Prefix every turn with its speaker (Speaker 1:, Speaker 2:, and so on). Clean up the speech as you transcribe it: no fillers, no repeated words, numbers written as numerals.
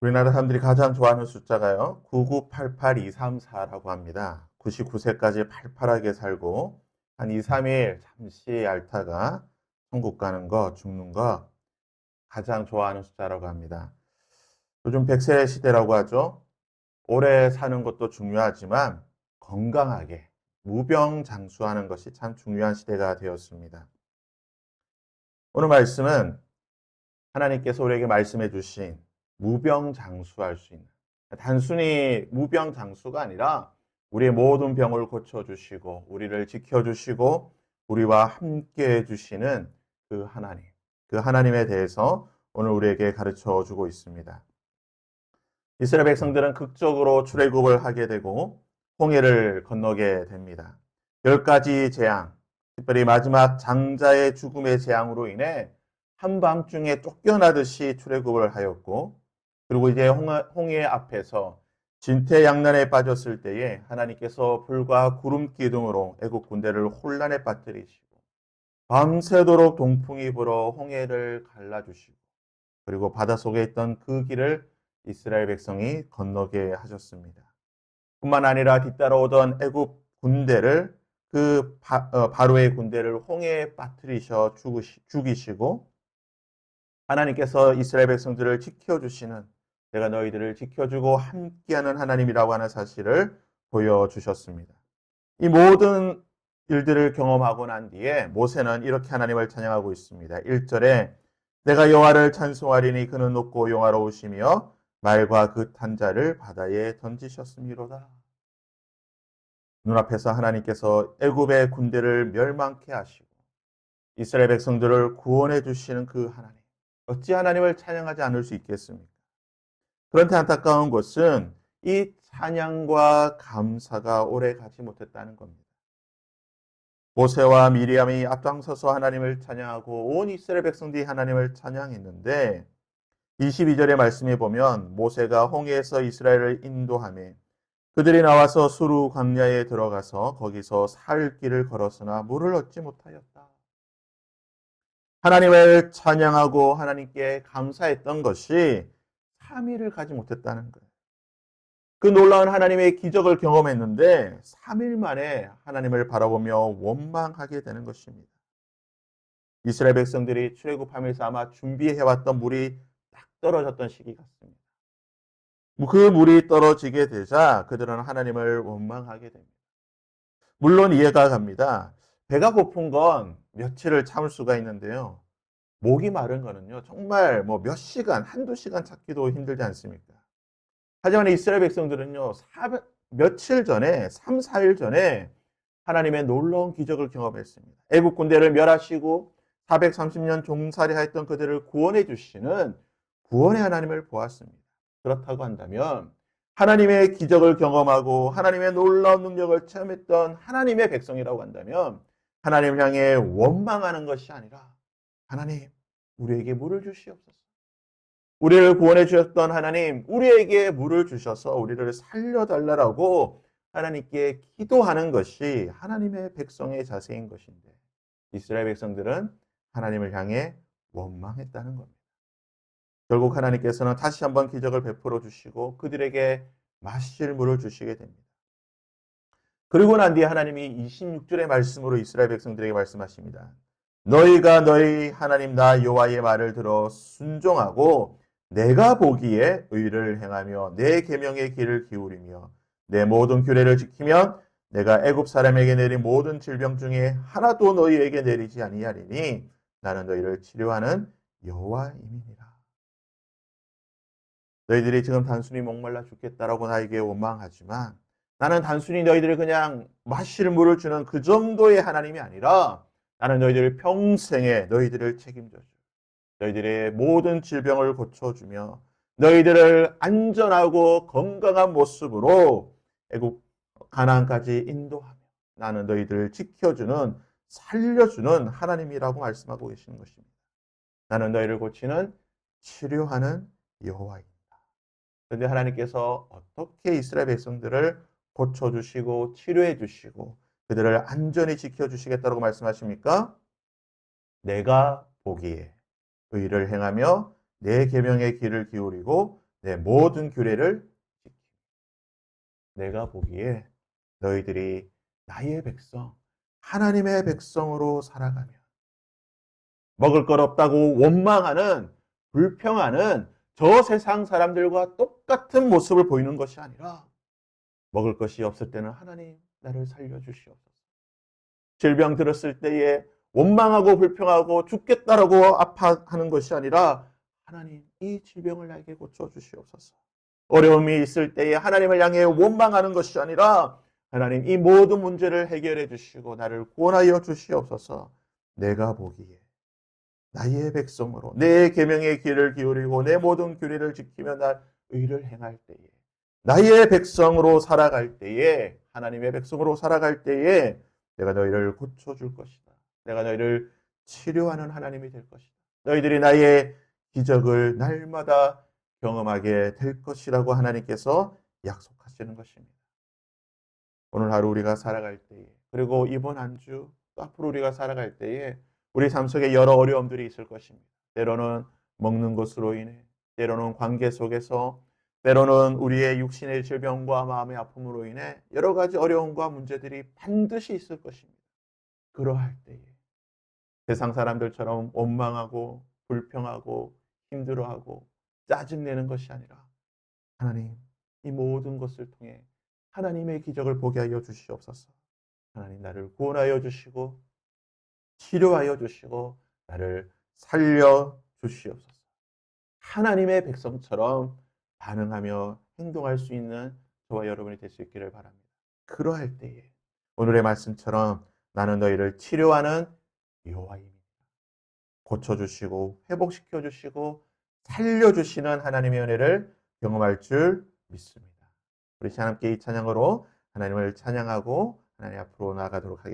Speaker 1: 우리나라 사람들이 가장 좋아하는 숫자가요. 9988234라고 합니다. 99세까지 팔팔하게 살고 한 2, 3일 잠시 앓다가 천국 가는 거, 죽는 거 가장 좋아하는 숫자라고 합니다. 요즘 100세 시대라고 하죠. 오래 사는 것도 중요하지만 건강하게 무병장수하는 것이 참 중요한 시대가 되었습니다. 오늘 말씀은 하나님께서 우리에게 말씀해 주신 무병장수할 수 있는, 단순히 무병장수가 아니라 우리의 모든 병을 고쳐주시고 우리를 지켜주시고 우리와 함께 해주시는 그 하나님에 대해서 오늘 우리에게 가르쳐 주고 있습니다. 이스라엘 백성들은 극적으로 출애굽을 하게 되고 홍해를 건너게 됩니다. 10가지 재앙, 특별히 마지막 장자의 죽음의 재앙으로 인해 한밤중에 쫓겨나듯이 출애굽을 하였고, 그리고 이제 홍해 앞에서 진퇴양난에 빠졌을 때에 하나님께서 불과 구름 기둥으로 애국 군대를 혼란에 빠뜨리시고 밤새도록 동풍이 불어 홍해를 갈라주시고, 그리고 바닷속에 있던 그 길을 이스라엘 백성이 건너게 하셨습니다. 뿐만 아니라 뒤따라오던 애국 군대를 바로의 군대를 홍해에 빠뜨리셔 죽이시고, 하나님께서 이스라엘 백성들을 지켜주시는, 내가 너희들을 지켜주고 함께하는 하나님이라고 하는 사실을 보여주셨습니다. 이 모든 일들을 경험하고 난 뒤에 모세는 이렇게 하나님을 찬양하고 있습니다. 1절에 내가 여호와를 찬송하리니 그는 높고 영화로우시며 말과 그 탄자를 바다에 던지셨음이로다. 눈앞에서 하나님께서 애굽의 군대를 멸망케 하시고 이스라엘 백성들을 구원해 주시는 그 하나님, 어찌 하나님을 찬양하지 않을 수 있겠습니까? 그런데 안타까운 것은 이 찬양과 감사가 오래 가지 못했다는 겁니다. 모세와 미리암이 앞장서서 하나님을 찬양하고 온 이스라엘 백성들이 하나님을 찬양했는데, 22절의 말씀에 보면 모세가 홍해에서 이스라엘을 인도하며 그들이 나와서 수루 광야에 들어가서 거기서 사흘 길을 걸었으나 물을 얻지 못하였다. 하나님을 찬양하고 하나님께 감사했던 것이 3일을 가지 못했다는 거예요. 그 놀라운 하나님의 기적을 경험했는데 3일 만에 하나님을 바라보며 원망하게 되는 것입니다. 이스라엘 백성들이 출애굽하면서 아마 준비해왔던 물이 딱 떨어졌던 시기 같습니다. 그 물이 떨어지게 되자 그들은 하나님을 원망하게 됩니다. 물론 이해가 갑니다. 배가 고픈 건 며칠을 참을 수가 있는데요. 목이 마른 거는요, 정말 뭐 몇 시간, 한두 시간 찾기도 힘들지 않습니까? 하지만 이스라엘 백성들은요, 며칠 전에, 3, 4일 전에 하나님의 놀라운 기적을 경험했습니다. 애국 군대를 멸하시고 430년 종살이하였던 그들을 구원해 주시는 구원의 하나님을 보았습니다. 그렇다고 한다면 하나님의 기적을 경험하고 하나님의 놀라운 능력을 체험했던 하나님의 백성이라고 한다면 하나님을 향해 원망하는 것이 아니라, 하나님, 우리에게 물을 주시옵소서. 우리를 구원해 주셨던 하나님, 우리에게 물을 주셔서 우리를 살려달라고 하나님께 기도하는 것이 하나님의 백성의 자세인 것인데, 이스라엘 백성들은 하나님을 향해 원망했다는 겁니다. 결국 하나님께서는 다시 한번 기적을 베풀어 주시고 그들에게 마실 물을 주시게 됩니다. 그리고 난 뒤에 하나님이 26절의 말씀으로 이스라엘 백성들에게 말씀하십니다. 너희가 너희 하나님 나 여호와의 말을 들어 순종하고 내가 보기에 의를 행하며 내 계명의 길을 기울이며 내 모든 규례를 지키면 내가 애굽 사람에게 내린 모든 질병 중에 하나도 너희에게 내리지 아니하리니 나는 너희를 치료하는 여호와임이니라. 너희들이 지금 단순히 목말라 죽겠다라고 나에게 원망하지만 나는 단순히 너희들을 그냥 마실 물을 주는 그 정도의 하나님이 아니라 나는 너희들을 평생에 너희들을 책임져 줘. 너희들의 모든 질병을 고쳐주며 너희들을 안전하고 건강한 모습으로 애국 가나안까지 인도하며 나는 너희들을 지켜주는, 살려주는 하나님이라고 말씀하고 계시는 것입니다. 나는 너희를 고치는, 치료하는 여호와이다. 그런데 하나님께서 어떻게 이스라엘 백성들을 고쳐주시고 치료해 주시고 그들을 안전히 지켜주시겠다고 말씀하십니까? 내가 보기에 의를 행하며 내 계명의 길을 기울이고 내 모든 규례를 지키며 내가 보기에 너희들이 나의 백성, 하나님의 백성으로 살아가며 먹을 것 없다고 원망하는, 불평하는 저 세상 사람들과 똑같은 모습을 보이는 것이 아니라 먹을 것이 없을 때는 하나님 나를 살려주시옵소서. 질병 들었을 때에 원망하고 불평하고 죽겠다라고 아파하는 것이 아니라 하나님 이 질병을 나에게 고쳐주시옵소서. 어려움이 있을 때에 하나님을 향해 원망하는 것이 아니라 하나님 이 모든 문제를 해결해 주시고 나를 구원하여 주시옵소서. 내가 보기에 나의 백성으로 내 계명의 귀를 기울이고 내 모든 규례를 지키며 나 의를 행할 때에 나의 백성으로 살아갈 때에 하나님의 백성으로 살아갈 때에 내가 너희를 고쳐줄 것이다. 내가 너희를 치료하는 하나님이 될 것이다. 너희들이 나의 기적을 날마다 경험하게 될 것이라고 하나님께서 약속하시는 것입니다. 오늘 하루 우리가 살아갈 때에 그리고 이번 한 주 또 앞으로 우리가 살아갈 때에 우리 삶 속에 여러 어려움들이 있을 것입니다. 때로는 먹는 것으로 인해, 때로는 관계 속에서, 때로는 우리의 육신의 질병과 마음의 아픔으로 인해 여러 가지 어려움과 문제들이 반드시 있을 것입니다. 그러할 때에 세상 사람들처럼 원망하고 불평하고 힘들어하고 짜증내는 것이 아니라 하나님 이 모든 것을 통해 하나님의 기적을 보게 하여 주시옵소서. 하나님 나를 구원하여 주시고 치료하여 주시고 나를 살려 주시옵소서. 하나님의 백성처럼 반응하며 행동할 수 있는 저와 여러분이 될 수 있기를 바랍니다. 그러할 때에 오늘의 말씀처럼 나는 너희를 치료하는 여호와입니다. 고쳐주시고 회복시켜주시고 살려주시는 하나님의 은혜를 경험할 줄 믿습니다. 우리 함께 이 찬양으로 하나님을 찬양하고 하나님 앞으로 나아가도록 하겠습니다.